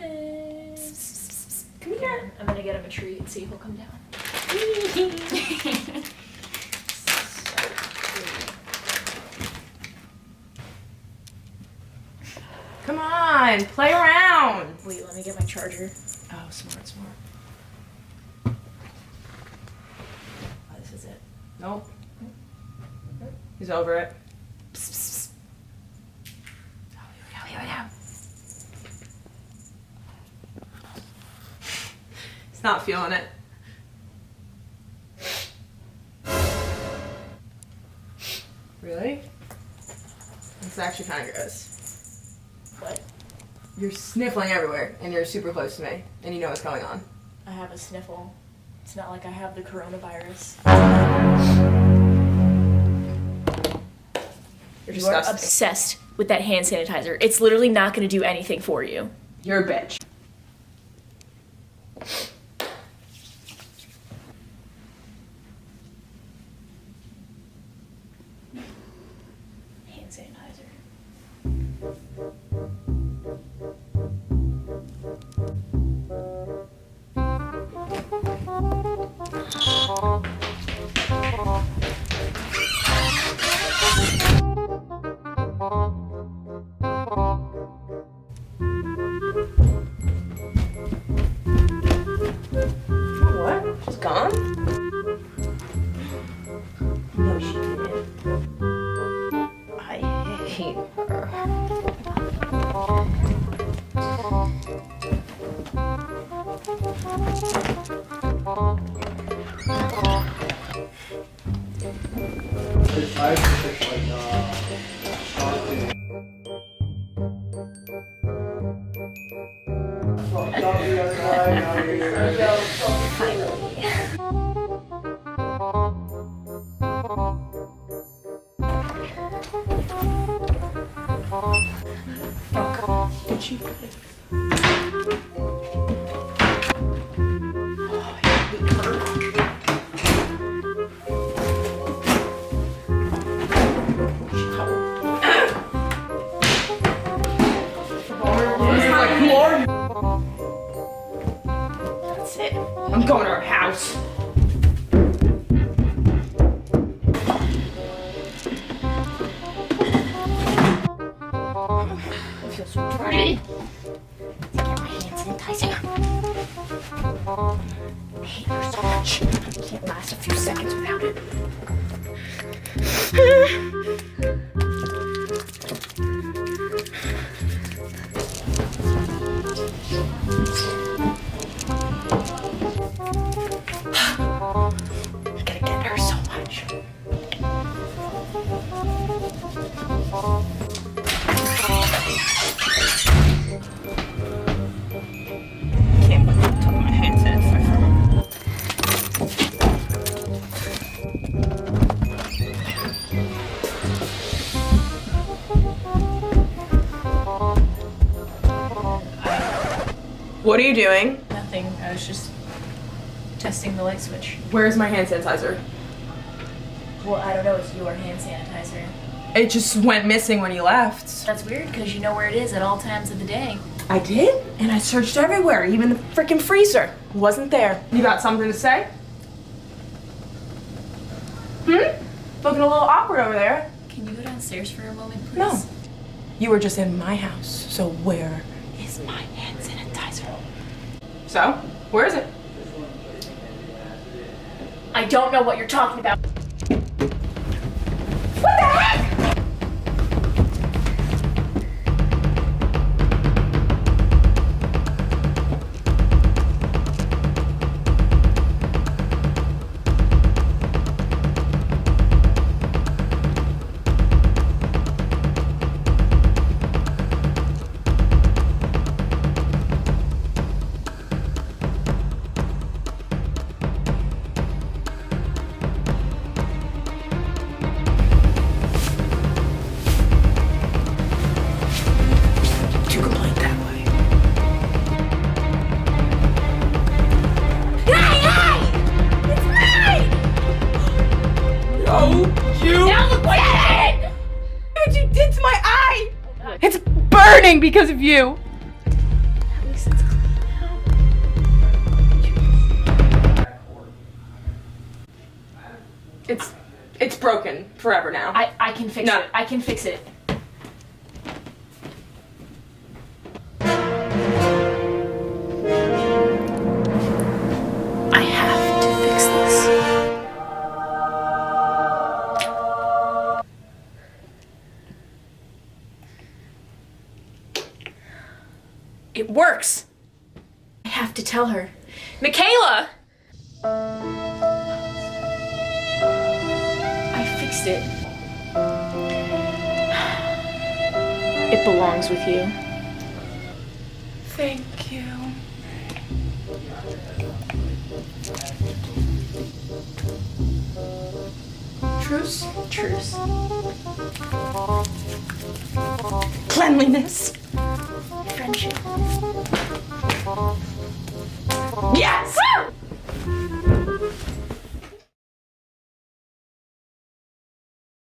coming. Come here. I'm gonna get him a treat and see if he'll come down. Come on, play around. Wait, let me get my charger. Oh, smart. Oh, this is it. Nope. He's over it. Oh, here we go. He's not feeling it. Really? It's actually kind of gross. What? You're sniffling everywhere, and you're super close to me, and you know what's going on. I have a sniffle. It's not like I have the coronavirus. You're You are disgusting. obsessed with that hand sanitizer. It's literally not gonna do anything for you. You're a bitch. Hand sanitizer. What? She's gone? No, she didn't. I hate her. It's nice to fish like shark thing. Well, don't be the other guy, now you're Did she? That's it. I'm going to her house. I feel so dirty. Get my hand sanitizer. I hate her so much. I can't last a few seconds without it. I gotta get her so much. Can't believe I took my hand sanitizer. What are you doing? Nothing. I was just testing the light switch. Where's my hand sanitizer? Well, I don't know. It's your hand sanitizer. It just went missing when you left. That's weird because you know where it is at all times of the day. I did? And I searched everywhere, even the freaking freezer. Wasn't there. You got something to say? Looking a little awkward over there. Can you go downstairs for a moment, please? No. You were just in my house, so where is my hand sanitizer? So, where is it? I don't know what you're talking about. What the heck? You complained that way. No, you. Now look what happened! What you did to my eye! It's burning because of you. At least it's It's broken forever now. I can fix it. I can fix it. I have to fix this. It works. I have to tell her. Michaela! I fixed it. It belongs with you. Thank you. Truce. Truce. Cleanliness. Friendship. Yes!